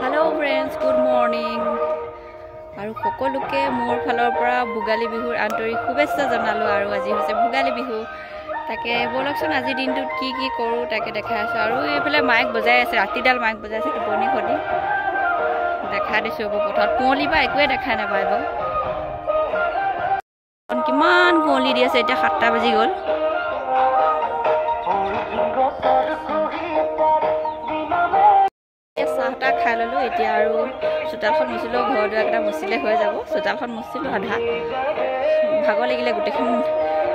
Hello friends good morning और सकलोके मोर फाলৰ পৰা ভোগালী বিহুৰ আন্তৰিক শুভেচ্ছা জনালো আৰু আজি হৈছে ভোগালী বিহু তাকে বলকচোন আজি দিনটোত কি কি কৰো তাকে দেখাই আছো আৰু এইফালে মাইক বজাই আছে ৰাতিডাল মাইক বজাই আছে টোপনি খদি দেখা দিছো পথত কুঁৱলী বা একোৱে দেখা নাপাইব কিমান কুঁৱলী দি আছে এতিয়া 7টা বাজি গ'ল চাহটা খাই ললো এতিয়া আৰু চোতালখন মুচিলো ঘৰ দুৱাৰ এটা মুচিলে হৈ যাব চোতালখন মুচিলো আধা ভাগৰ লাগিলে গোটেইখন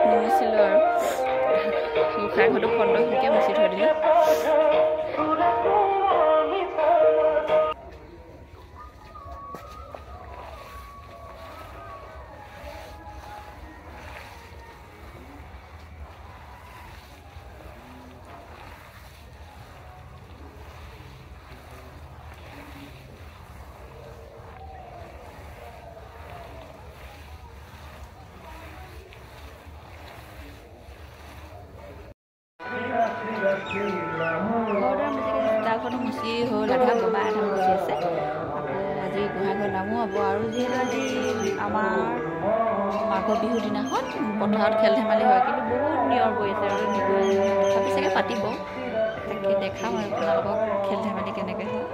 নিমুচিলো আৰু গোসাঁই ঘৰটো খণ্ডকে মুচি থৈ দিলো মুচি হ'ল আধা ববা আধা মুচি আছে আজি গোহাঁইঘৰ নামো হ'ব আৰু যিহেতু আজি আমাৰ মাঘ বিহুৰ দিনাখন পথাৰত খেল ধেমালি হয় কিন্তু বহুত নিয়ৰ গৈ আছে আৰু তথাপি চাগে পাতিব তাকে দেখাম আৰু আপোনালোকক খেল ধেমালি কেনেকৈ হয়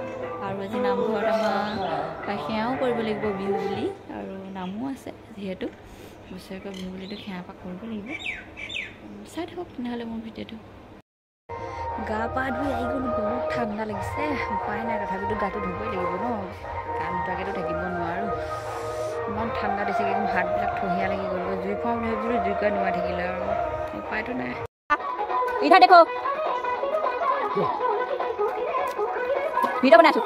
আৰু আজি নামঘৰত আমাৰ সেৱাও কৰিব লাগিব বিহু বুলি আৰু নামো আছে যিহেতু বছৰেকৰ বিহু বুলিতো সেৱা পাক কৰিব লাগিব চাই থাকক তেনেহ'লে মোৰ ভিডিঅ'টো গা পা ধুই আহি গ'লো বহুত ঠাণ্ডা লাগিছে উপায় নাই তথাপিতো গাটো ধুবই লাগিব ন কাম তাকেতো থাকিব নোৱাৰো ইমান ঠাণ্ডা দিছে কিন্তু হাতবিলাক থহিয়া লাগি গ'ল জুই ফুৱাম ভাবিছিলোঁ জুই কৰা নোৱাৰি থাকিলে আৰু উপায়তো নাই ইধৰ দেখো ভিডিঅ' বনাইছোঁ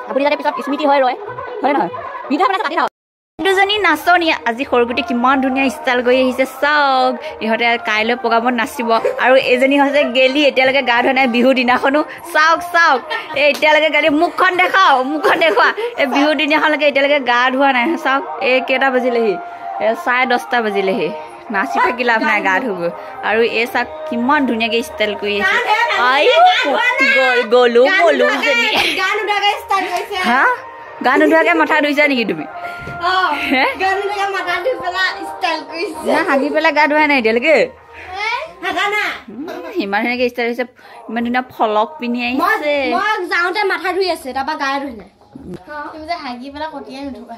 আপুনি যাতে পিছত স্মৃতি হয় ৰয় হয় নহয় ভিডিঅ' বনাইছোঁ কাটি থাকক দুজনী নাচনী আজি সৰুগুটি কিমান ধুনীয়া ষ্টাইল কৰি আহিছে চাওক ইহঁতে কাইলৈ প্ৰগ্ৰামত নাচিব আৰু এজনী হৈছে গেলি এতিয়ালৈকে গা ধোৱা নাই বিহুৰ দিনাখনো চাওক চাওক এই এতিয়ালৈকে গালি মুখখন দেখুৱা এই বিহুৰ দিনাখনলৈকে এতিয়ালৈকে গা ধোৱা নাই চাওক এই কেইটা বাজিলেহি 10:30 বাজিলেহি নাচি থাকি লাভ নাই গা ধুব আৰু এই চাওক কিমান ধুনীয়াকৈ ষ্টাইল কৰি আছে গলো হা গান উঠাকে মাথা ধুইছা নেকি তুমি হাগি পেলাই গা ধোৱা নাই এতিয়ালৈকে ইমান ধুনীয়াকে ষ্টাইল হৈছে ইমান ধুনীয়া ফলক পিন্ধি আহিছে যাওঁতে মাথা ধুই আছে তাৰপৰা গা ধুই নাই হাগি পেলাই কটিয়াই নুঠোৱা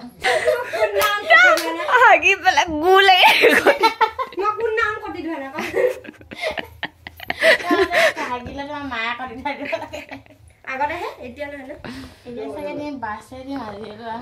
হাগি পেলাই গু লাগে হাগিলে তোমাৰ মায়ে কটি থৈ দিব লাগে আগতেহে এতিয়া নহয় এতিয়া চাগে নি বাছে দি মাৰি লোৱা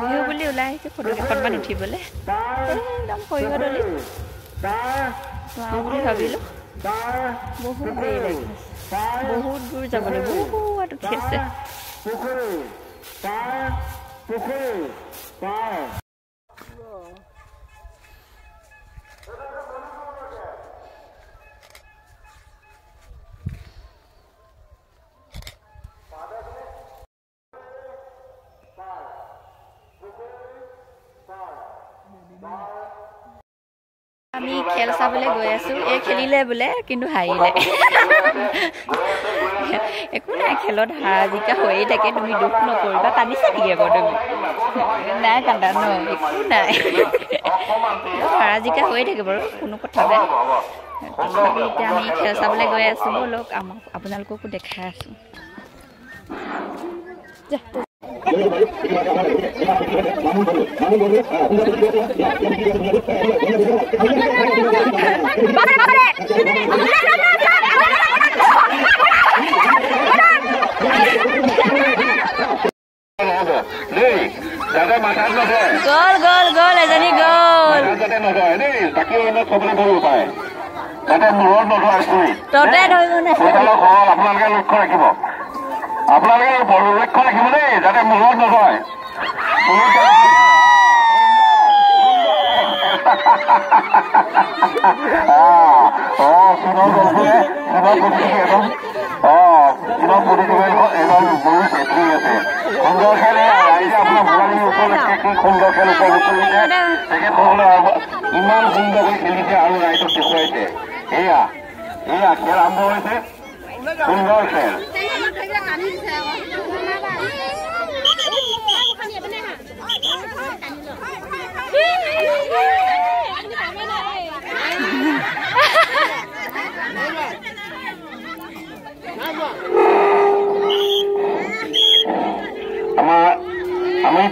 বিহু বুলি ওলাই আহিছে ফটো কেইখনমান উঠিবলৈ একদম সৰিয়হ দলি বুলি ভাবিলোঁ বহুত দেৰি লাগি বহুত দূৰ যাবলৈ বহুত উঠি আছে আমি খেল চাবলৈ গৈ আছো এই খেলিলে বোলে কিন্তু হাৰিলে একো নাই খেলত হাৰা জিকা হৈয়ে থাকে তুমি দুখ নকৰিবা কান্দিছা নেকি আকৌ তুমি নাই কান্দা ন একো নাই হাৰা জিকা হৈয়ে থাকে বাৰু কোনো কথা নাই তথাপি এতিয়া আমি খেল চাবলৈ গৈ আছো ব'লক আপোনালোককো দেখাই আছো Gol, gol, gol, Ezani gol. নধৰে দেই বাকী অন্য চবলৈ ধৰিব পাৰে যাতে মূৰত নধৰে চুৰি পৰিচালক হল আপোনালোকে লক্ষ্য ৰাখিব আপোনালোকে লক্ষ্য ৰাখিব দেই যাতে মূৰত নধৰে চীনৰ গল্পে চীনৰ প্ৰতিকে একদম চীনৰ প্ৰতিকে এজন গৰু চেত্ৰী আছে সুন্দৰ খেল ৰাইজে আপোনাৰ ভোগালীৰ উপলক্ষে কি সুন্দৰ খেল উপভোগ কৰিছে তেখেতসকলে ইমান সুন্দৰকৈ খেলিছে আৰু ৰাইজক দেখুৱাইছে এয়া খেল আৰম্ভ হৈছে সুন্দৰ খেল আমি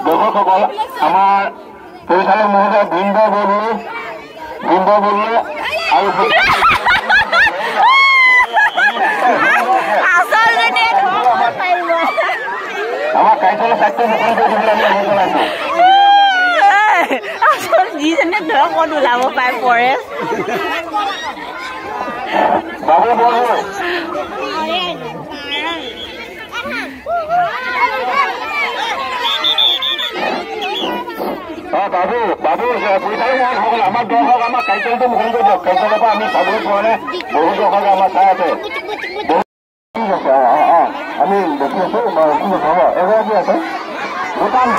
দৰ্শকসকল আমাৰ পৰিচালক মহোদয় বৃন্দ বৰুৱা আৰু আমাৰ কাৰ্যালয় স্বাস্থ্য মুকলি কৰি দিবলৈ আমি অনুৰোধ জনাইছো আচল যিজনে ধৰক ক'ত ওলাব পাৰে পৰে বাবু বৰুৱা বাবু পৰিচালক মহোদয় আমাৰ দৰ্শক আমাৰ কাৰ্যালয়টো মুকলি কৰি দিয়ক কাৰ্যালয়ৰ পৰা আমি চাবলৈ পোৱা নাই বহু দৰ্শকে আমাৰ চাই আছে ঠিক আছে আমি দেখি আছো ঠিক আছে হ'ব এগৰাকী আছে ভূটান